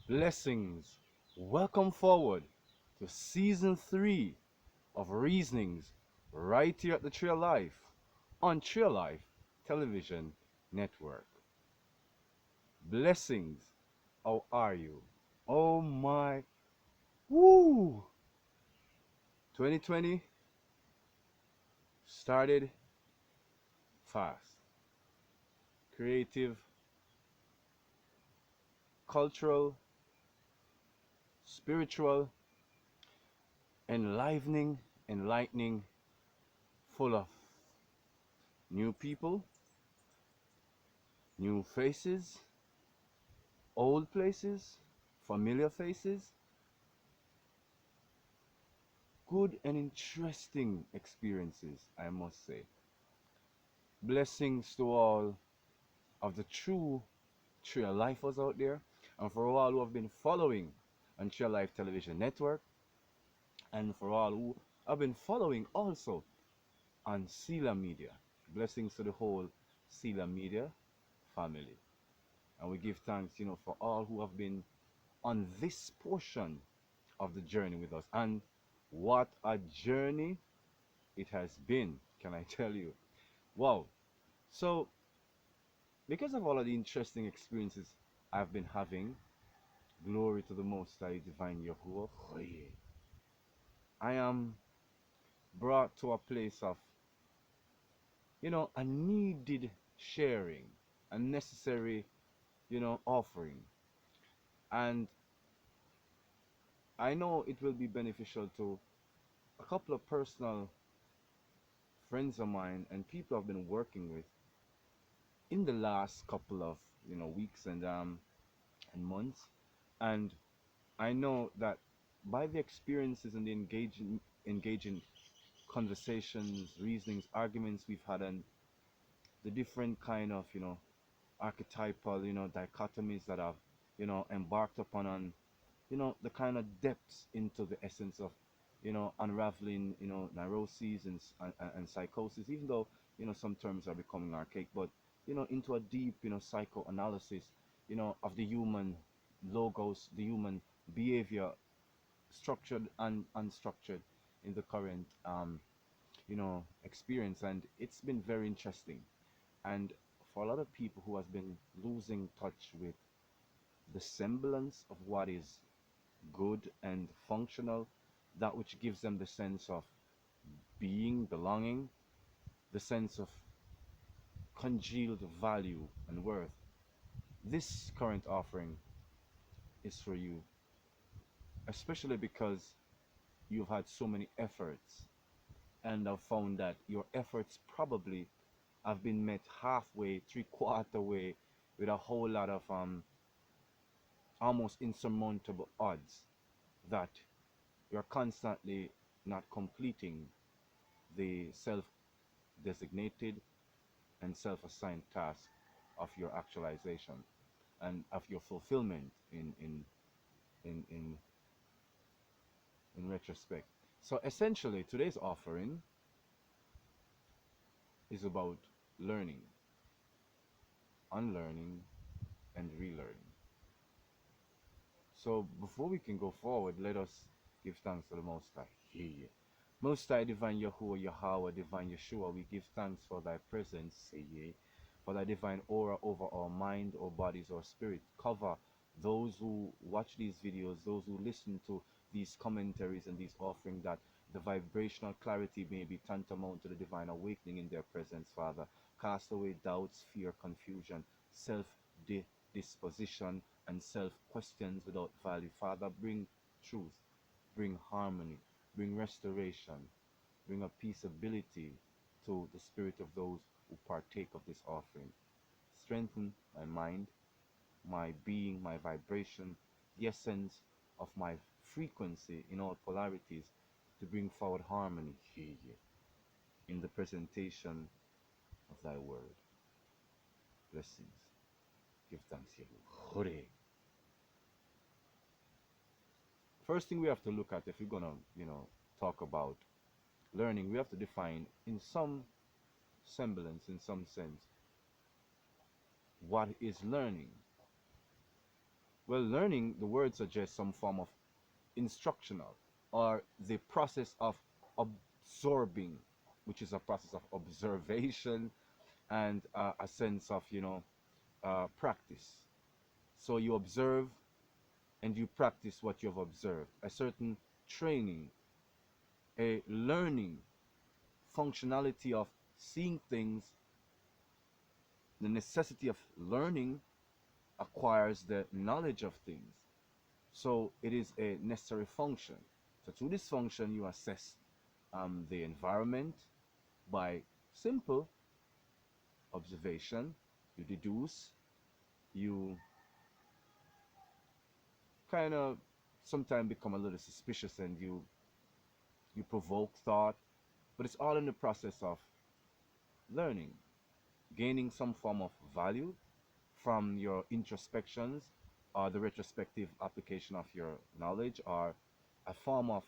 Blessings. Welcome forward to season 3 of Reasonings right here at the Trail Life on Trail Life Television Network. Blessings. How are you? Oh my. Woo! 2020 started fast. Creative, cultural, spiritual, enlivening, enlightening, full of new people, new faces, old places, familiar faces, good and interesting experiences, I must say. Blessings to all of the true Trail Lifers out there, and for all who have been following on Trail Life Television Network, and for all who have been following also on Sela Media. Blessings to the whole Sela Media family. And we give thanks, for all who have been on this portion of the journey with us. And what a journey it has been, can I tell you? Wow. So, because of all of the interesting experiences I've been having, glory to the Most High Divine Yahuwah, I am brought to a place of, a needed sharing, a necessary, offering. And I know it will be beneficial to a couple of personal friends of mine and people I've been working with in the last couple of weeks and months. And I know that by the experiences and the engaging conversations, reasonings, arguments we've had, and the different kind of archetypal dichotomies that I've embarked upon, on the kind of depths into the essence of unraveling neuroses and psychosis, even though some terms are becoming archaic, but into a deep psychoanalysis of the human logos, the human behavior, structured and unstructured, in the current experience. And it's been very interesting. And for a lot of people who has been losing touch with the semblance of what is good and functional, that which gives them the sense of being, belonging, the sense of congealed value and worth, this current offering is for you, especially because you've had so many efforts and have found that your efforts probably have been met halfway, three-quarter way, with a whole lot of almost insurmountable odds, that you're constantly not completing the self-designated and self-assigned task of your actualization and of your fulfillment in in retrospect. So essentially, today's offering is about learning, unlearning, and relearning. So before we can go forward, let us give thanks to the Most High. Yeah. Most High, Divine Yahuwah, Yahweh, Divine Yeshua, we give thanks for thy presence, say ye, for thy divine aura over our mind, our bodies, our spirit. Cover those who watch these videos, those who listen to these commentaries and these offerings, that the vibrational clarity may be tantamount to the divine awakening in their presence, Father. Cast away doubts, fear, confusion, self-disposition, and self-questions without value. Father, bring truth, bring harmony, bring restoration, bring a peaceability to the spirit of those who partake of this offering. Strengthen my mind, my being, my vibration, the essence of my frequency in all polarities, to bring forward harmony in the presentation of thy word. Blessings. Give thanks, Yahuwah. First thing we have to look at, if we're gonna, talk about learning, we have to define in some semblance, in some sense, what is learning. Well, learning, the word suggests some form of instructional, or the process of absorbing, which is a process of observation and a sense of, practice. So you observe and you practice what you've observed. A certain training, a learning functionality of seeing things, the necessity of learning acquires the knowledge of things. So it is a necessary function. So through this function, you assess the environment by simple observation. You deduce, you kind of sometimes become a little suspicious, and you provoke thought, but it's all in the process of learning, gaining some form of value from your introspections or the retrospective application of your knowledge, or a form of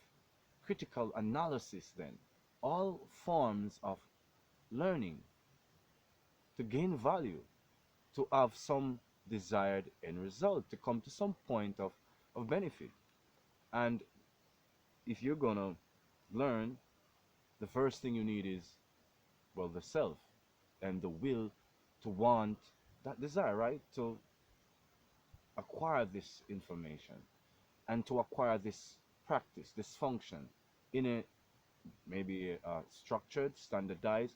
critical analysis. Then all forms of learning to gain value, to have some desired end result, to come to some point of benefit. And if you're gonna learn, the first thing you need is, well, the self and the will to want that desire, right? To acquire this information and to acquire this practice, this function in a maybe a structured, standardized,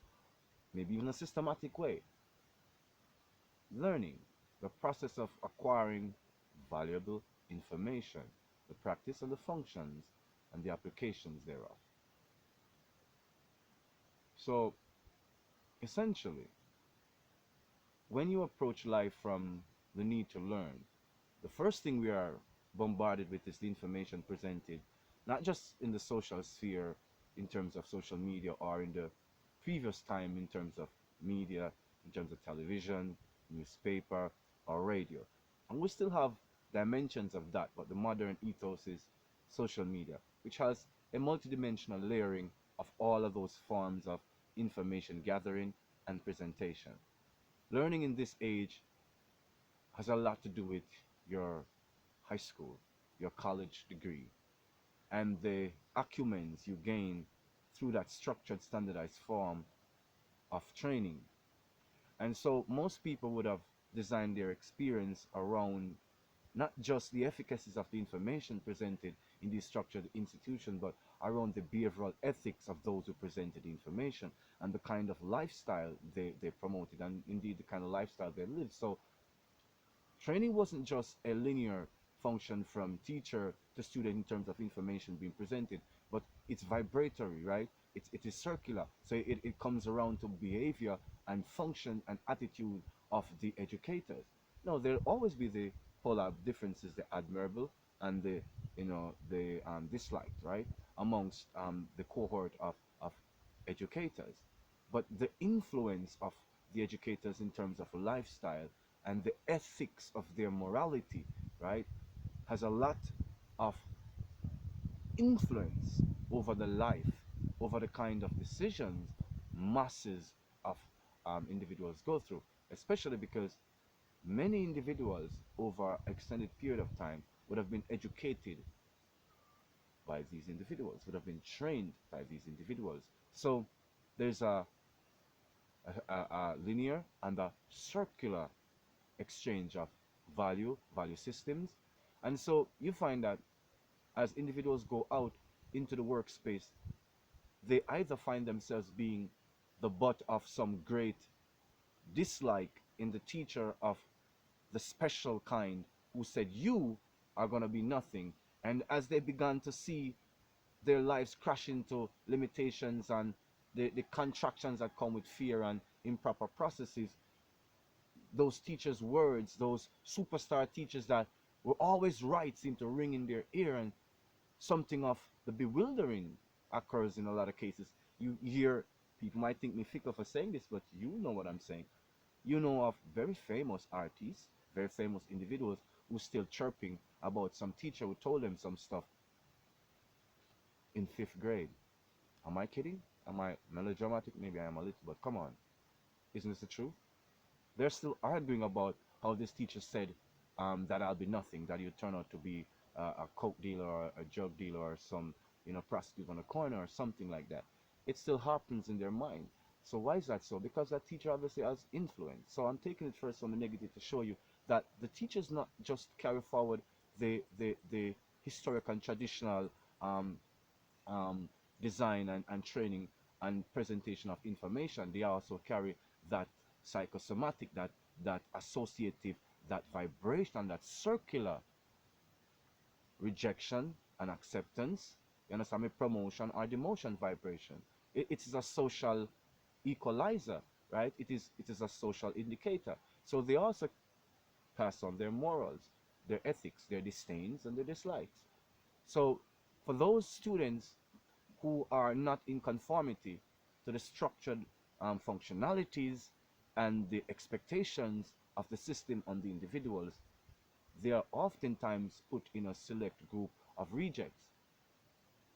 maybe even a systematic way. Learning, the process of acquiring valuable information, the practice and the functions and the applications thereof. So essentially, when you approach life from the need to learn, the first thing we are bombarded with is the information presented, not just in the social sphere in terms of social media, or in the previous time in terms of media, in terms of television, newspaper, or radio. And we still have dimensions of that, but the modern ethos is social media, which has a multidimensional layering of all of those forms of information gathering and presentation. Learning in this age has a lot to do with your high school, your college degree, and the acumens you gain through that structured, standardized form of training. And so most people would have designed their experience around not just the efficacies of the information presented in these structured institutions, but around the behavioral ethics of those who presented the information, and the kind of lifestyle they promoted, and indeed the kind of lifestyle they lived. So training wasn't just a linear function from teacher to student in terms of information being presented, but it's vibratory, right? It is circular. So it comes around to behavior and function and attitude of the educators. No, there'll always be the polar differences, the admirable and the, the disliked, right? Amongst the cohort of educators. But the influence of the educators in terms of lifestyle and the ethics of their morality, right, has a lot of influence over the life, over the kind of decisions masses of individuals go through, especially because many individuals over extended period of time would have been educated by these individuals, would have been trained by these individuals. So there's a linear and a circular exchange of value systems. And so you find that as individuals go out into the workspace, they either find themselves being the butt of some great dislike in the teacher of the special kind who said, you are going to be nothing. And as they began to see their lives crash into limitations and the contractions that come with fear and improper processes, those teachers' words, those superstar teachers that were always right, seem to ring in their ear, and something of the bewildering occurs in a lot of cases. You hear, people might think me fickle for saying this, but you know what I'm saying. You know of very famous artists, very famous individuals who still chirping about some teacher who told them some stuff in 5th grade. Am I kidding? Am I melodramatic? Maybe I am a little, but come on. Isn't this the truth? They're still arguing about how this teacher said that I'll be nothing, that you turn out to be a coke dealer or a drug dealer or some, prostitute on the corner or something like that. It still happens in their mind. So why is that so? Because that teacher obviously has influence. So I'm taking it first from the negative to show you that the teachers not just carry forward the historic and traditional um, um, design and training and presentation of information. They also carry that psychosomatic, that associative, that vibration, that circular rejection and acceptance. You understand me? Promotion or demotion vibration. It is a social equalizer, right? It is a social indicator. So they also pass on their morals, their ethics, their disdains and their dislikes. So for those students who are not in conformity to the structured functionalities and the expectations of the system on the individuals, they are oftentimes put in a select group of rejects.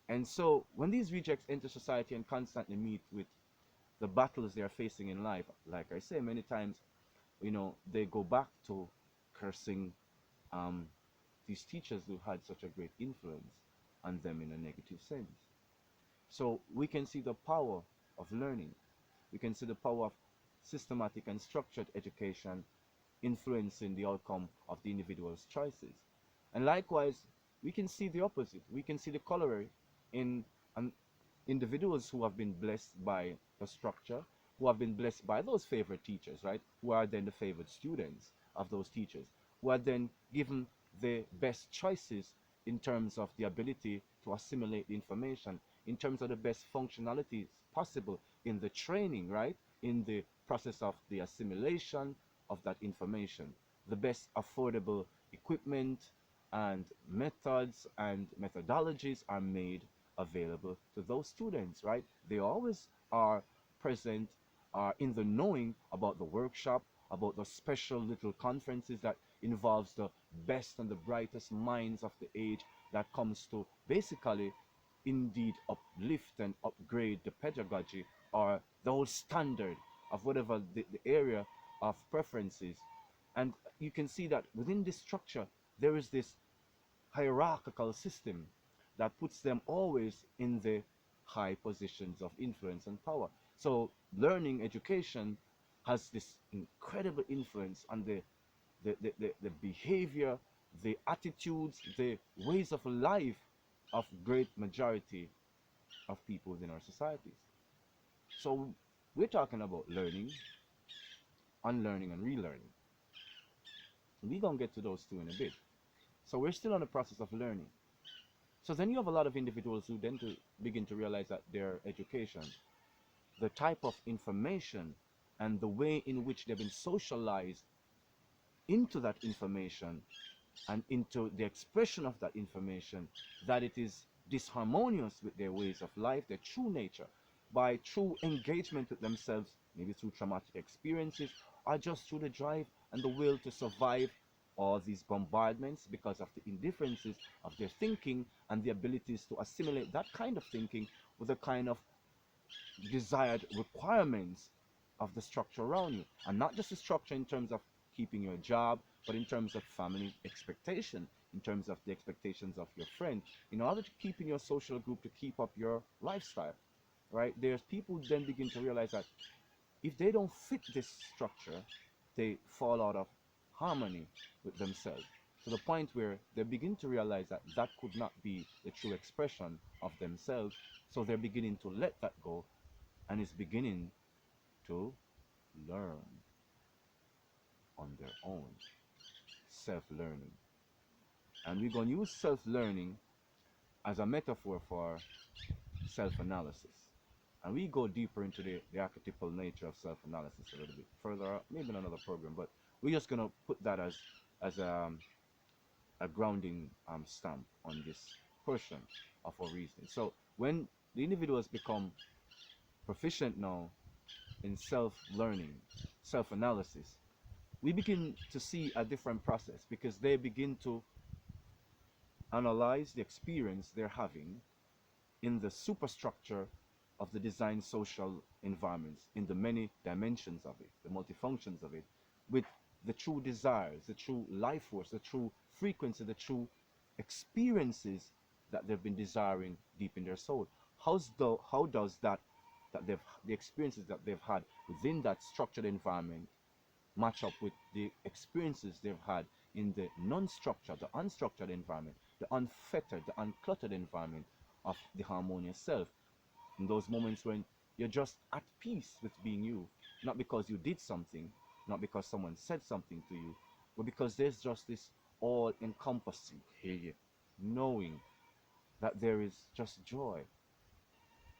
And so when these rejects enter society and constantly meet with the battles they are facing in life, like I say many times, they go back to cursing um, these teachers who had such a great influence on them in a negative sense. So we can see the power of learning. We can see the power of systematic and structured education influencing the outcome of the individual's choices. And likewise, we can see the opposite. We can see the corollary in an individuals who have been blessed by the structure, who have been blessed by those favorite teachers, right? Who are then the favored students of those teachers, who are then given the best choices in terms of the ability to assimilate the information, in terms of the best functionalities possible in the training, right? In the process of the assimilation of that information, the best affordable equipment and methods and methodologies are made available to those students, right? They always are present, are in the knowing about the workshop, about the special little conferences that involves the best and the brightest minds of the age that comes to basically indeed uplift and upgrade the pedagogy or the whole standard of whatever the area of preferences. And you can see that within this structure, there is this hierarchical system that puts them always in the high positions of influence and power. So learning education has this incredible influence on the behavior, the attitudes, the ways of life of great majority of people within our societies. So we're talking about learning, unlearning, and relearning. We're going to get to those two in a bit. So we're still on the process of learning. So then you have a lot of individuals who then begin to realize that their education, the type of information, and the way in which they've been socialized into that information and into the expression of that information, that it is disharmonious with their ways of life, their true nature, by true engagement with themselves, maybe through traumatic experiences, or just through the drive and the will to survive all these bombardments because of the indifferences of their thinking and the abilities to assimilate that kind of thinking with the kind of desired requirements of the structure around you. And not just the structure in terms of keeping your job, but in terms of family expectation, in terms of the expectations of your friend, in order to keep in your social group, to keep up your lifestyle, right? There's people who then begin to realize that if they don't fit this structure, they fall out of harmony with themselves, to the point where they begin to realize that that could not be the true expression of themselves. So they're beginning to let that go and is beginning to learn on their own, self-learning. And we're going to use self-learning as a metaphor for self-analysis. And we go deeper into the archetypal nature of self-analysis a little bit further, maybe in another program, but we're just going to put that as a grounding stamp on this portion of our reasoning. So when the individuals become proficient now in self-learning, self-analysis, we begin to see a different process because they begin to analyze the experience they're having in the superstructure of the design social environments, in the many dimensions of it, the multifunctions of it, with the true desires, the true life force, the true frequency, the true experiences that they've been desiring deep in their soul. How does the experiences that they've had within that structured environment match up with the experiences they've had in the non-structured, the unstructured environment, the unfettered, the uncluttered environment of the harmonious self? In those moments when you're just at peace with being you, not because you did something, not because someone said something to you, but because there's just this all encompassing here, knowing that there is just joy,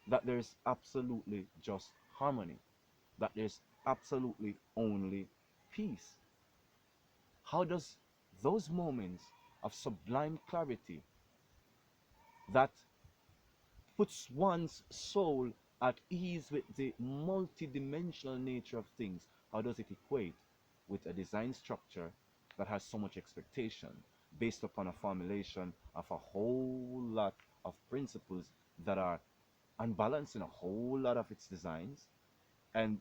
that there's absolutely just harmony, that there's absolutely only peace. How does those moments of sublime clarity that puts one's soul at ease with the multidimensional nature of things, how does it equate with a design structure that has so much expectation based upon a formulation of a whole lot of principles that are unbalanced in a whole lot of its designs? And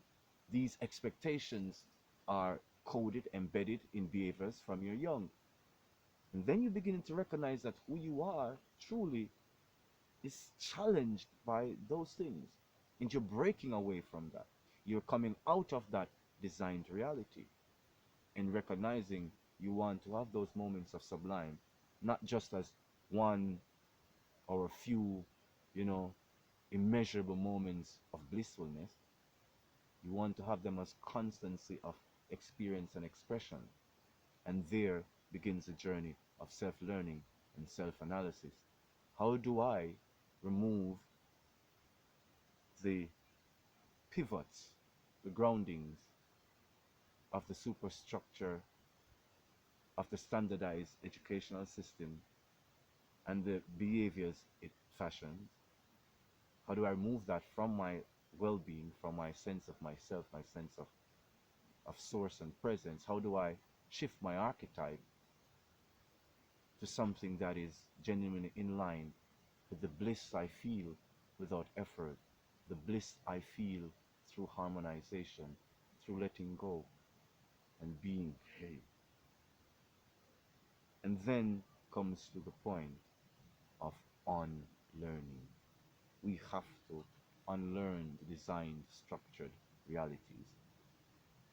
these expectations are coded, embedded in behaviors from your young. And then you begin to recognize that who you are truly is challenged by those things. And you're breaking away from that. You're coming out of that designed reality and recognizing you want to have those moments of sublime, not just as one or a few, you know, immeasurable moments of blissfulness. You want to have them as constancy of experience and expression. And there begins the journey of self-learning and self-analysis. How do I remove the pivots, the groundings of the superstructure of the standardized educational system and the behaviors it fashions? How do I remove that from my well-being, from my sense of myself, my sense of source and presence? How do I shift my archetype to something that is genuinely in line with the bliss I feel without effort, the bliss I feel through harmonization, through letting go and being hey? And then comes to the point of unlearning. We have to unlearn the designed, structured realities.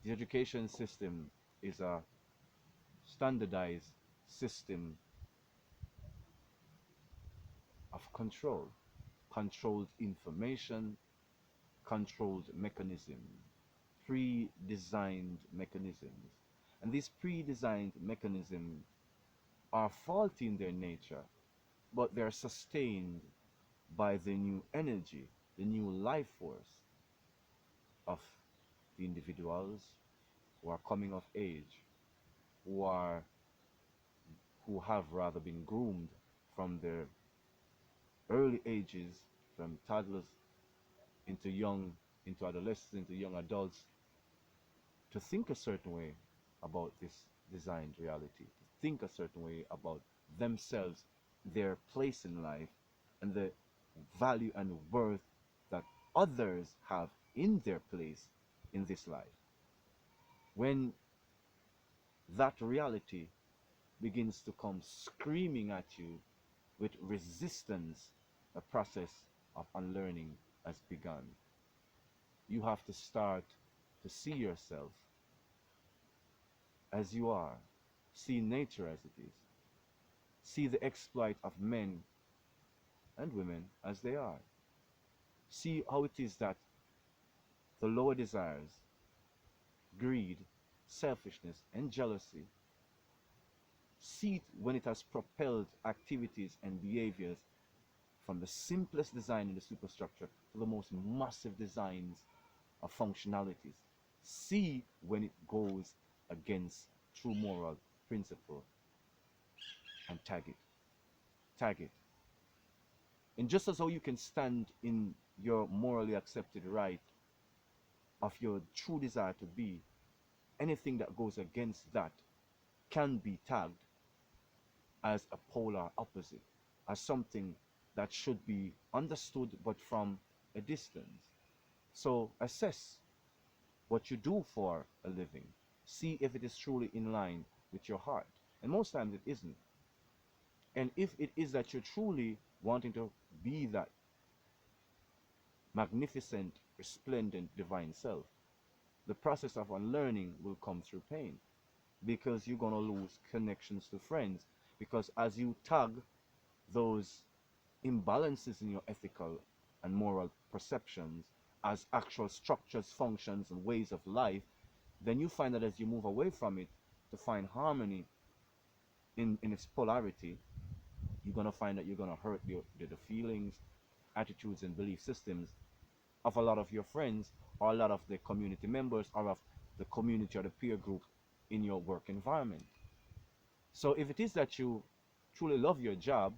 The education system is a standardized system of control, controlled information, controlled mechanism, pre-designed mechanisms. And these pre-designed mechanisms are faulty in their nature, but they're sustained by the new energy, the new life force of the individuals who are coming of age, who are who have rather been groomed from their early ages, from toddlers into into adolescents, into young adults, to think a certain way about this designed reality, to think a certain way about themselves, their place in life, and the value and worth that others have in their place in this life. When that reality begins to come screaming at you with resistance, a process of unlearning has begun. You have to start to see yourself as you are, see nature as it is, see the exploit of men and women as they are, see how it is that the lower desires, greed, selfishness, and jealousy, see it when it has propelled activities and behaviors from the simplest design in the superstructure to the most massive designs of functionalities. See when it goes against true moral principle and tag it. Tag it. And just as how you can stand in your morally accepted right of your true desire to be, anything that goes against that can be tagged as a polar opposite, as something that should be understood but from a distance. So assess what you do for a living. See if it is truly in line with your heart. And most times it isn't. And if it is that you're truly wanting to be that magnificent, resplendent divine self, the process of unlearning will come through pain, because you're going to lose connections to friends. Because as you tag those imbalances in your ethical and moral perceptions as actual structures, functions, and ways of life, then you find that as you move away from it to find harmony in its polarity, you're going to find that you're going to hurt the feelings, attitudes, and belief systems of a lot of your friends, or a lot of the community members, or of the community or the peer group in your work environment. So if it is that you truly love your job,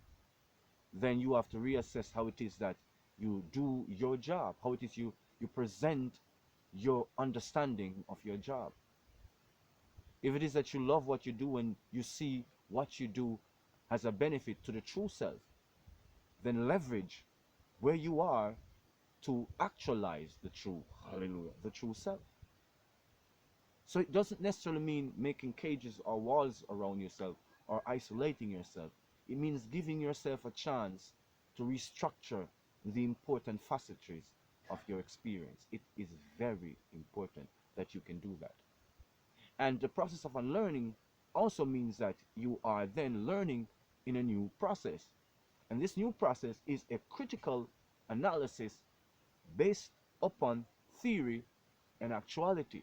then you have to reassess how it is that you do your job, how it is you present your understanding of your job. If it is that you love what you do and you see what you do as a benefit to the true self, then leverage where you are to actualize the true, hallelujah, the true self. So it doesn't necessarily mean making cages or walls around yourself or isolating yourself. It means giving yourself a chance to restructure the important facets of your experience. It is very important that you can do that. And the process of unlearning also means that you are then learning in a new process. And this new process is a critical analysis based upon theory and actuality.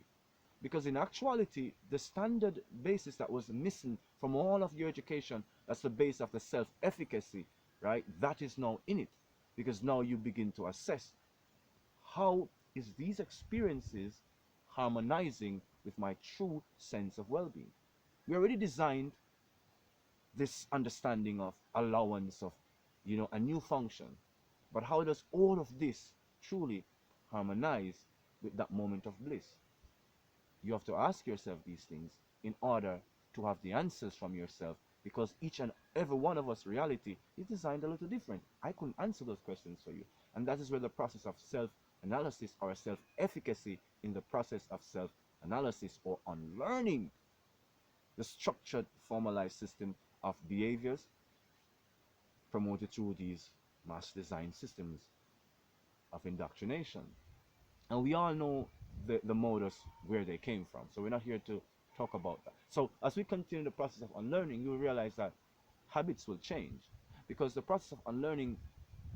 Because in actuality, the standard basis that was missing from all of your education, that's the base of the self-efficacy, right? That is now in it. Because now you begin to assess, how is these experiences harmonizing with my true sense of well-being? We already designed this understanding of allowance of, a new function. But how does all of this truly harmonize with that moment of bliss? You have to ask yourself these things in order to have the answers from yourself, because each and every one of us reality is designed a little different. I couldn't answer those questions for you. And that is where the process of self-analysis or self-efficacy in the process of self-analysis or unlearning the structured, formalized system of behaviors promoted through these mass design systems of indoctrination. And we all know the modus where they came from. So we're not here to talk about that. So as we continue the process of unlearning, you'll realize that habits will change. Because the process of unlearning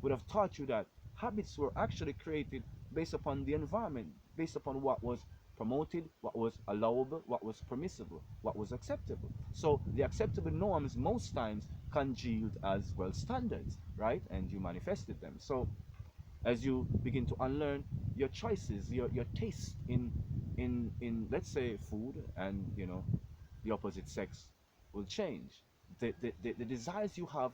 would have taught you that habits were actually created based upon the environment, based upon what was promoted, what was allowable, what was permissible, what was acceptable. So the acceptable norms most times congealed as well standards, right? And you manifested them. So as you begin to unlearn your choices, your taste in let's say food, and the opposite sex will change. The desires you have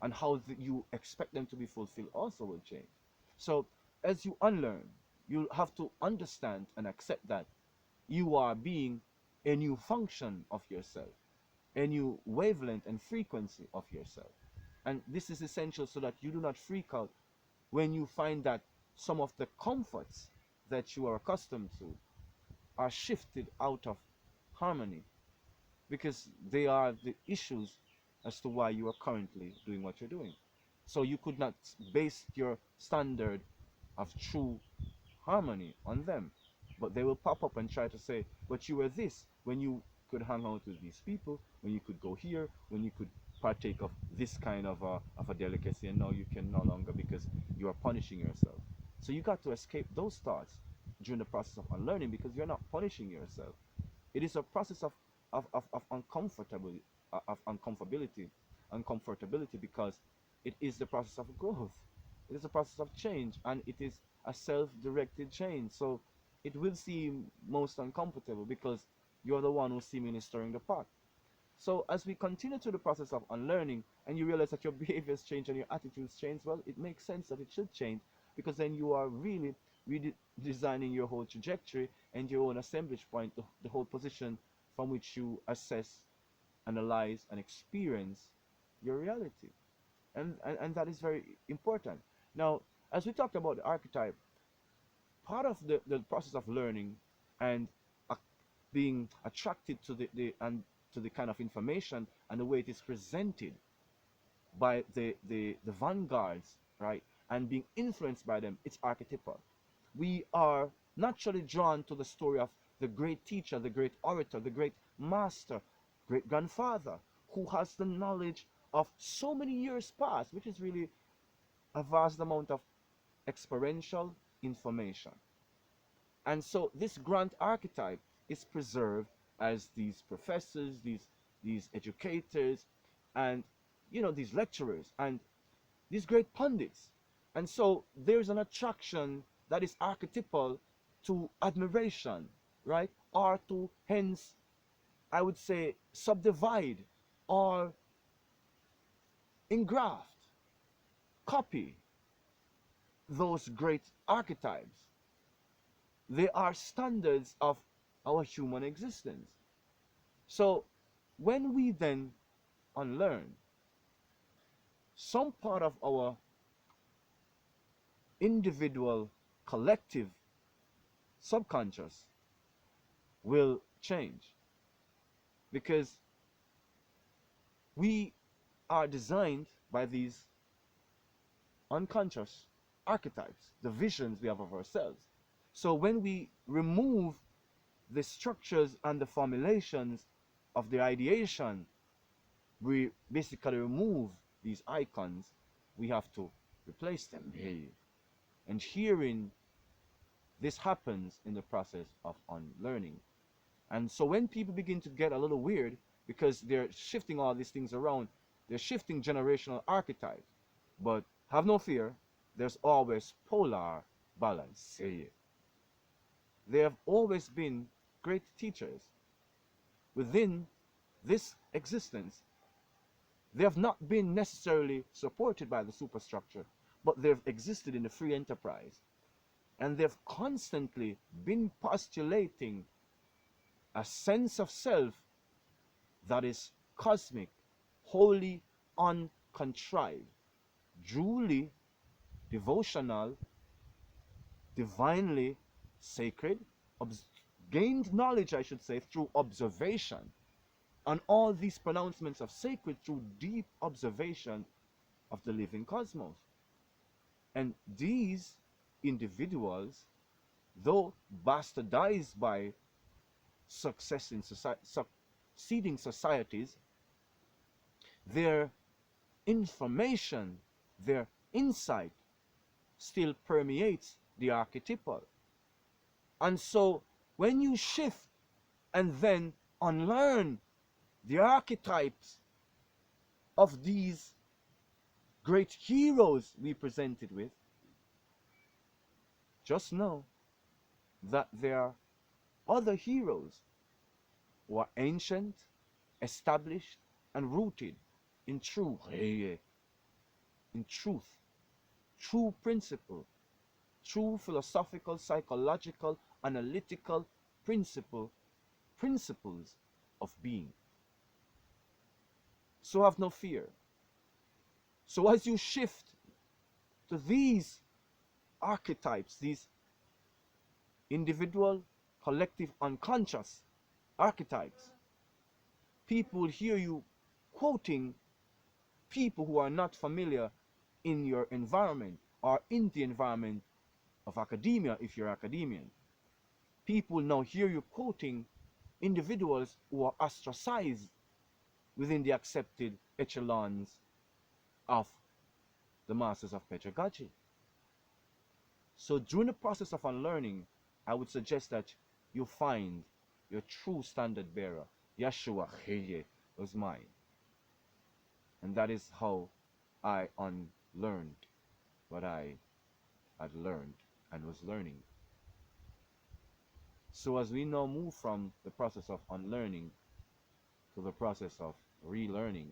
and how you expect them to be fulfilled also will change. So as you unlearn, you have to understand and accept that you are being a new function of yourself, a new wavelength and frequency of yourself. And this is essential so that you do not freak out when you find that some of the comforts that you are accustomed to are shifted out of harmony, because they are the issues as to why you are currently doing what you're doing. So you could not base your standard of true harmony on them. But they will pop up and try to say, but you were this when you could hang out with these people, when you could go here, when you could partake of this kind of a delicacy, and now you can no longer, because you are punishing yourself. So you got to escape those thoughts during the process of unlearning, because you're not punishing yourself. It is a process of uncomfortability, because it is the process of growth. It is a process of change, and it is a self-directed change. So it will seem most uncomfortable, because you're the one who's seemingly stirring the pot. So as we continue through the process of unlearning, and you realize that your behaviors change and your attitudes change, well, it makes sense that it should change, because then you are really redesigning your whole trajectory and your own assemblage point, the whole position from which you assess, analyze, and experience your reality. And that is very important. Now, as we talked about the archetype, part of the process of learning and being attracted to the kind of information and the way it is presented by the vanguards, right? And being influenced by them, it's archetypal. We are naturally drawn to the story of the great teacher, the great orator, the great master, great grandfather, who has the knowledge of so many years past, which is really a vast amount of experiential information. And so this grand archetype is preserved as these professors, these educators, and these lecturers and these great pundits. And so there's an attraction that is archetypal to admiration, right? Or to hence, I would say, subdivide or engraft, copy those great archetypes. They are standards of our human existence. So when we then unlearn, some part of our individual, collective, subconscious will change because we are designed by these unconscious archetypes, the visions we have of ourselves. So when we remove the structures and the formulations of the ideation, we basically remove these icons, we have to replace them. And herein, this happens in the process of unlearning. And so when people begin to get a little weird because they're shifting all these things around, they're shifting generational archetypes. But have no fear, there's always polar balance. There have always been great teachers within this existence. They have not been necessarily supported by the superstructure, but they've existed in the free enterprise. And they've constantly been postulating a sense of self that is cosmic, wholly uncontrived, duly devotional, divinely sacred, gained knowledge, I should say, through observation. And all these pronouncements of sacred through deep observation of the living cosmos. And these individuals, though bastardized by succeeding societies, their information, their insight still permeates the archetypal. And so when you shift and then unlearn the archetypes of these great heroes we presented with, just know that there are other heroes who are ancient, established, and rooted in truth, true principle, true philosophical, psychological, analytical principles of being. So have no fear. So as you shift to these archetypes, these individual, collective, unconscious archetypes, people will hear you quoting people who are not familiar in your environment or in the environment of academia if you're academian. People now hear you quoting individuals who are ostracized within the accepted echelons of the masters of pedagogy. So during the process of unlearning, I would suggest that you find your true standard bearer. Yeshua was mine. And that is how I unlearned what I had learned and was learning. So as we now move from the process of unlearning to the process of relearning,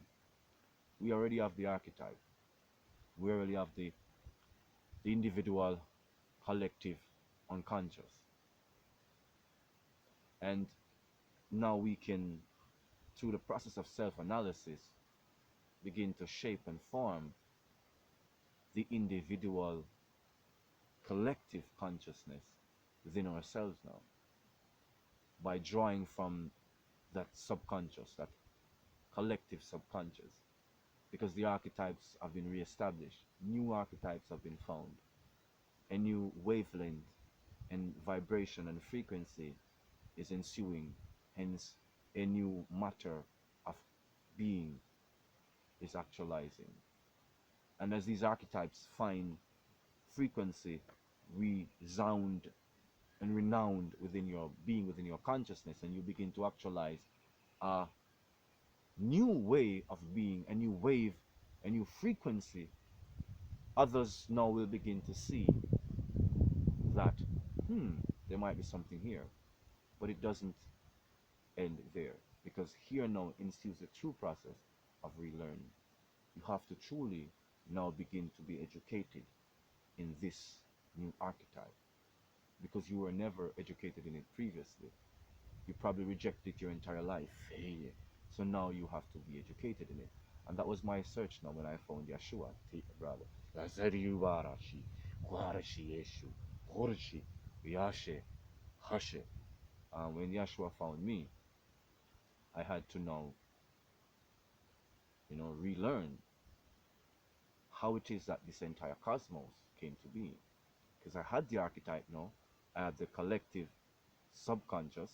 we already have the archetype. We already have the individual, collective, unconscious. And now we can, through the process of self-analysis, begin to shape and form the individual, collective consciousness within ourselves now. by drawing from that subconscious, that collective subconscious, because the archetypes have been reestablished, new archetypes have been found, a new wavelength and vibration and frequency is ensuing, hence a new matter of being is actualizing. And as these archetypes find frequency resound and renowned within your being, within your consciousness, and you begin to actualize a new way of being, a new wave, a new frequency, others now will begin to see that, hmm, there might be something here. But it doesn't end there, because here now ensues the true process of relearning. You have to truly now begin to be educated in this new archetype, because you were never educated in it previously. You probably rejected your entire life. Hey. So now you have to be educated in it. And that was my search now when I found Yeshua, brother. Lazariyubarashi, Kwarashi Yeshu, Horshi, Yashe, Hashe. When Yeshua found me, I had to now, relearn how it is that this entire cosmos came to be. Because I had the archetype now, I had the collective subconscious,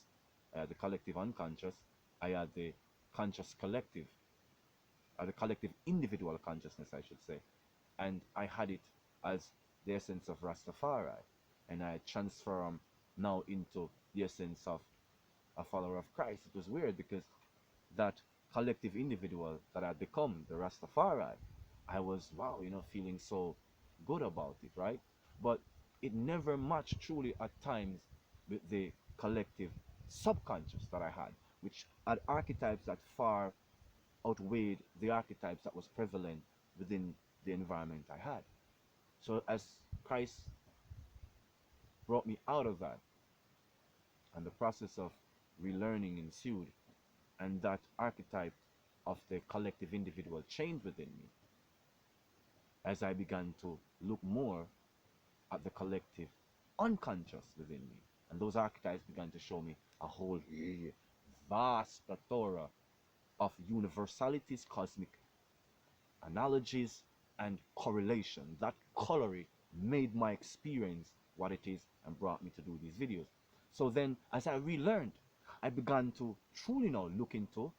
I had the collective unconscious, I had the conscious collective, the collective individual consciousness, I should say. And I had it as the essence of Rastafari. And I transformed now into the essence of a follower of Christ. It was weird because that collective individual that I had become, the Rastafari, I was, wow, feeling so good about it, right? But it never matched truly at times with the collective subconscious that I had, which had archetypes that far outweighed the archetypes that was prevalent within the environment I had. So as Christ brought me out of that, and the process of relearning ensued, and that archetype of the collective individual changed within me, as I began to look more at the collective unconscious within me. And those archetypes began to show me a whole vast plethora of universalities, cosmic analogies, and correlation. That coloring made my experience what it is and brought me to do these videos. So then, as I relearned, I began to truly now look into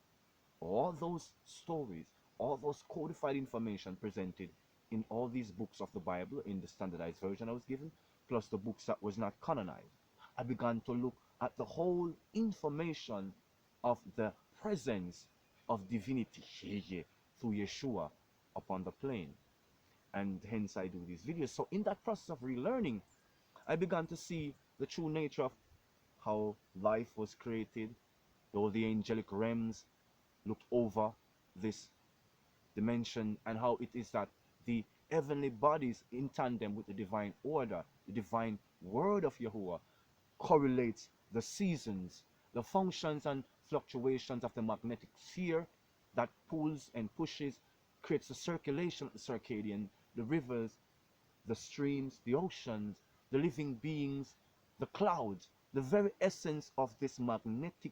all those stories, all those codified information presented in all these books of the Bible in the standardized version I was given, plus the books that was not canonized. I began to look at the whole information of the presence of divinity through Yeshua upon the plane. And hence I do these videos. So in that process of relearning, I began to see the true nature of how life was created, though the angelic realms looked over this dimension, and how it is that the heavenly bodies in tandem with the divine order, the divine word of Yahuwah, correlates the seasons, the functions and fluctuations of the magnetic sphere that pulls and pushes, creates the circulation of the circadian, the rivers, the streams, the oceans, the living beings, the clouds, the very essence of this magnetic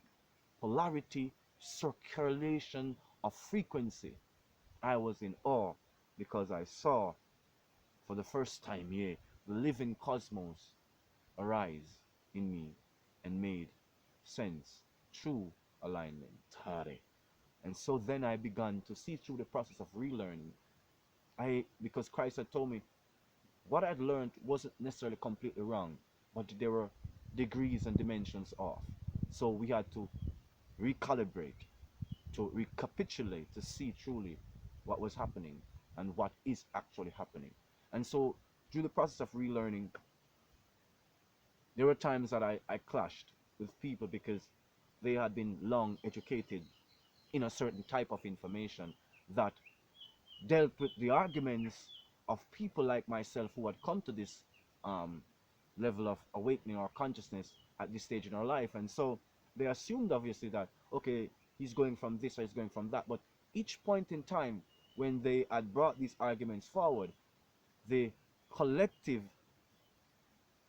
polarity, circulation of frequency. I was in awe because I saw for the first time, the living cosmos arise in me and made sense, true alignment. Tare. And so then I began to see through the process of relearning. Because Christ had told me what I'd learned wasn't necessarily completely wrong, but there were degrees and dimensions off. So we had to recalibrate, to recapitulate, to see truly what was happening and what is actually happening. And so through the process of relearning, there were times that I clashed with people because they had been long educated in a certain type of information that dealt with the arguments of people like myself who had come to this level of awakening or consciousness at this stage in our life. And so they assumed obviously that, okay, he's going from this or he's going from that. But each point in time when they had brought these arguments forward, the collective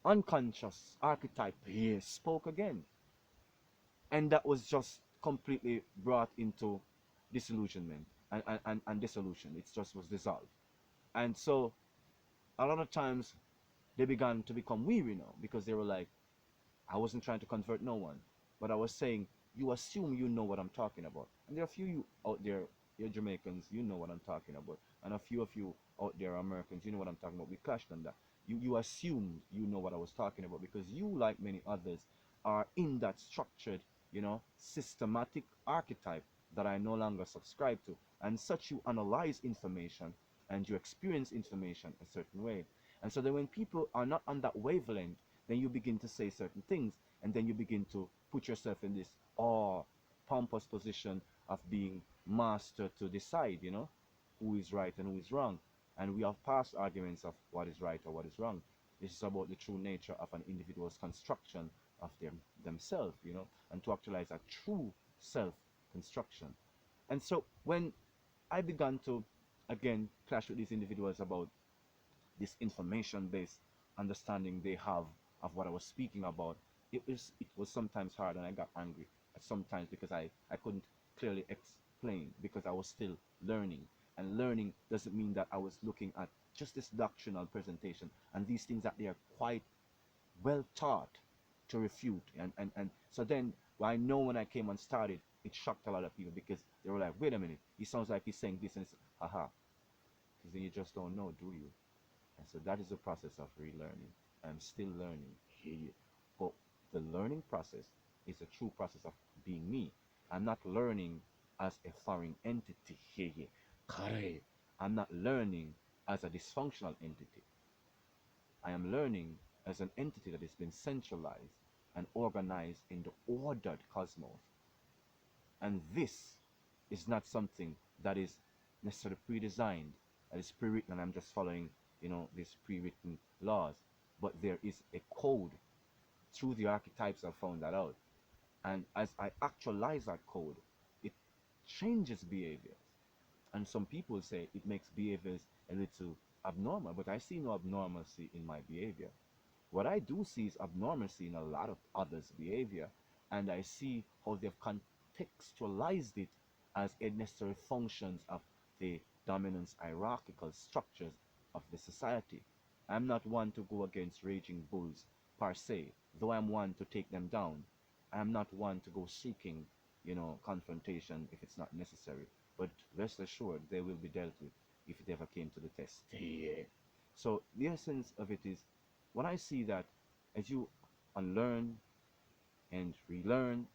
unconscious archetype here spoke again. And that was just completely brought into disillusionment and dissolution. It just was dissolved. And so a lot of times they began to become weary now because they were like, I wasn't trying to convert no one, but I was saying, you assume you know what I'm talking about. And there are a few you out there, you're Jamaicans, you know what I'm talking about. And a few of you out there, Americans, you know what I'm talking about. We clashed on that. You assumed you know what I was talking about because you, like many others, are in that structured, systematic archetype that I no longer subscribe to. And such you analyze information and you experience information a certain way. And so then when people are not on that wavelength, then you begin to say certain things, and then you begin to put yourself in this pompous position of being master to decide, who is right and who is wrong. And we have past arguments of what is right or what is wrong. This is about the true nature of an individual's construction of themselves, and to actualize a true self construction. And so when I began to again clash with these individuals about this information based understanding they have of what I was speaking about, it was sometimes hard and I got angry at sometimes because I couldn't clearly explain because I was still learning. And learning doesn't mean that I was looking at just this doctrinal presentation and these things that they are quite well taught to refute. And so then I know when I came and started, it shocked a lot of people because they were like, wait a minute, he sounds like he's saying this and it's haha. Because then you just don't know, do you? And so that is the process of relearning. I'm still learning. But the learning process is a true process of being me. I'm not learning as a foreign entity. I'm not learning as a dysfunctional entity. I am learning as an entity that has been centralized and organized in the ordered cosmos. And this is not something that is necessarily pre-designed, that is pre-written, and I'm just following, these pre-written laws. But there is a code through the archetypes. I found that out. And as I actualize that code, it changes behaviors. And some people say it makes behaviors a little abnormal, but I see no abnormalcy in my behavior. What I do see is abnormalcy in a lot of others' behavior, and I see how they've contextualized it as a necessary functions of the dominance hierarchical structures of the society. I'm not one to go against raging bulls per se, though I'm one to take them down. I'm not one to go seeking, confrontation if it's not necessary. But rest assured, they will be dealt with if it ever came to the test. Yeah. So the essence of it is when I see that as you unlearn and relearn,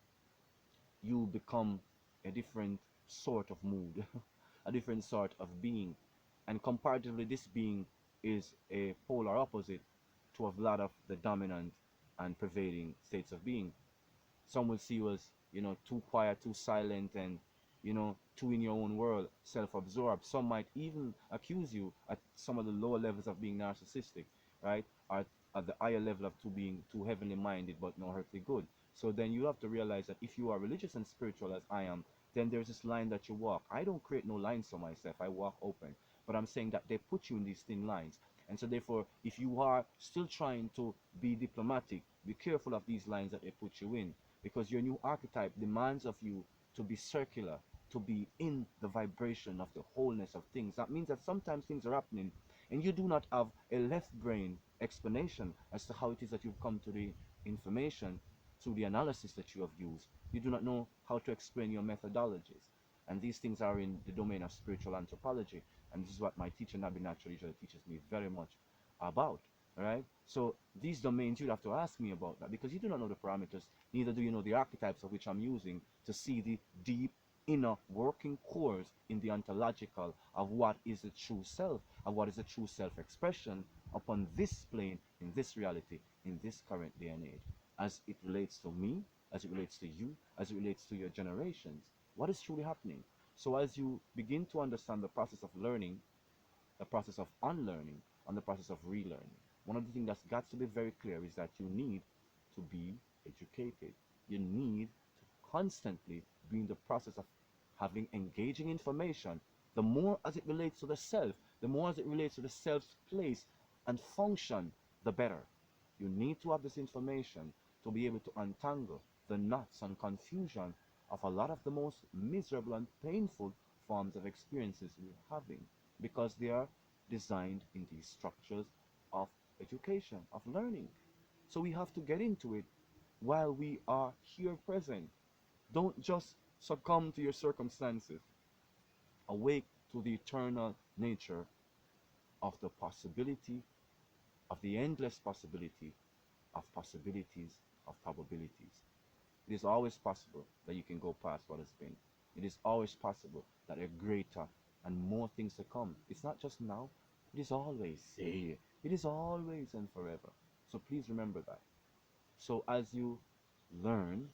you become a different sort of mood, a different sort of being. And comparatively, this being is a polar opposite to a lot of the dominant and prevailing states of being. Some will see you as, too quiet, too silent, and, too in your own world, self-absorbed. Some might even accuse you at some of the lower levels of being narcissistic, right? Or at the higher level of being too heavenly minded but no earthly good. So then you have to realize that if you are religious and spiritual as I am, then there's this line that you walk. I don't create no lines for myself. I walk open. But I'm saying that they put you in these thin lines. And so therefore, if you are still trying to be diplomatic, be careful of these lines that they put you in, because your new archetype demands of you to be circular, to be in the vibration of the wholeness of things. That means that sometimes things are happening and you do not have a left brain explanation as to how it is that you've come to the information through the analysis that you have used. You do not know how to explain your methodologies. And these things are in the domain of spiritual anthropology. And this is what my teacher, Nabi Natural usually teaches me very much about. All right? So these domains, you'd have to ask me about that because you do not know the parameters, neither do you know the archetypes of which I'm using to see the deep inner working cores in the ontological of what is the true self, of what is the true self-expression upon this plane, in this reality, in this current day and age, as it relates to me, as it relates to you, as it relates to your generations. What is truly happening? So as you begin to understand the process of learning, the process of unlearning, and the process of relearning, one of the things that's got to be very clear is that you need to be educated. You need to constantly be in the process of having engaging information, the more as it relates to the self, the more as it relates to the self's place and function, the better. You need to have this information to be able to untangle the knots and confusion of a lot of the most miserable and painful forms of experiences we're having, because they are designed in these structures of education, of learning. So we have to get into it while we are here present. Don't just succumb to your circumstances. Awake to the eternal nature of the possibility, of the endless possibility, of possibilities, of probabilities. It is always possible that you can go past what has been. It is always possible that there are greater and more things to come. It's not just now, it is always. Say it is always and forever. So please remember that. So as you learn,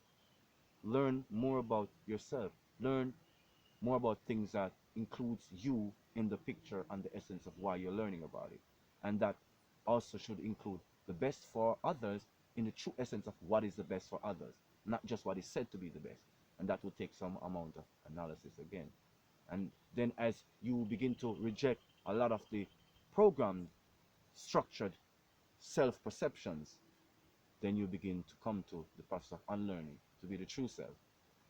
learn more about yourself. Learn more about things that includes you in the picture and the essence of why you're learning about it. And that also should include the best for others in the true essence of what is the best for others, not just what is said to be the best. And that will take some amount of analysis again. And then as you begin to reject a lot of the programmed, structured self-perceptions, then you begin to come to the process of unlearning to be the true self.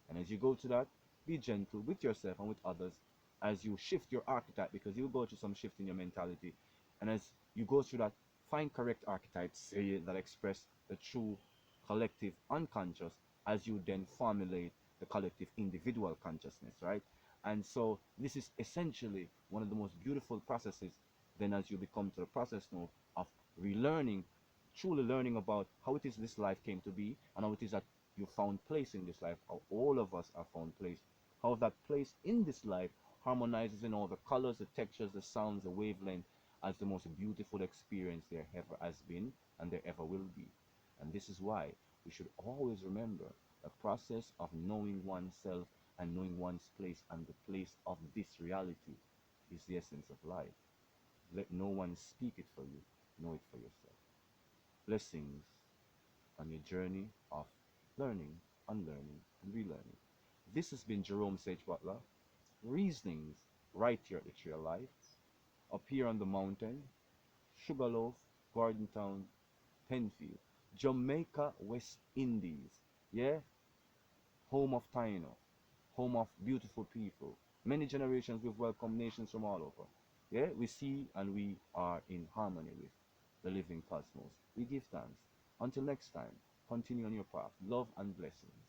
And as you go to that, be gentle with yourself and with others as you shift your archetype, because you'll go through some shift in your mentality. And as you go through that, find correct archetypes, say it, that express the true collective unconscious as you then formulate the collective individual consciousness, right? And so this is essentially one of the most beautiful processes then as you become to the process now of relearning, truly learning about how it is this life came to be and how it is that you found place in this life, how all of us are found place, how that place in this life harmonizes in all the colors, the textures, the sounds, the wavelength as the most beautiful experience there ever has been and there ever will be. And this is why we should always remember the process of knowing oneself and knowing one's place, and the place of this reality is the essence of life. Let no one speak it for you, know it for yourself. Blessings on your journey of learning, unlearning, and relearning. This has been Jerome Sage Butler, Reasonings right here at the Tree of Life, up here on the mountain, Sugarloaf, Gardentown, Penfield, Jamaica, West Indies. Yeah, home of Taino, home of beautiful people. Many generations we've welcomed nations from all over. Yeah, we see and we are in harmony with the living cosmos. We give thanks. Until next time, continue on your path. Love and blessings.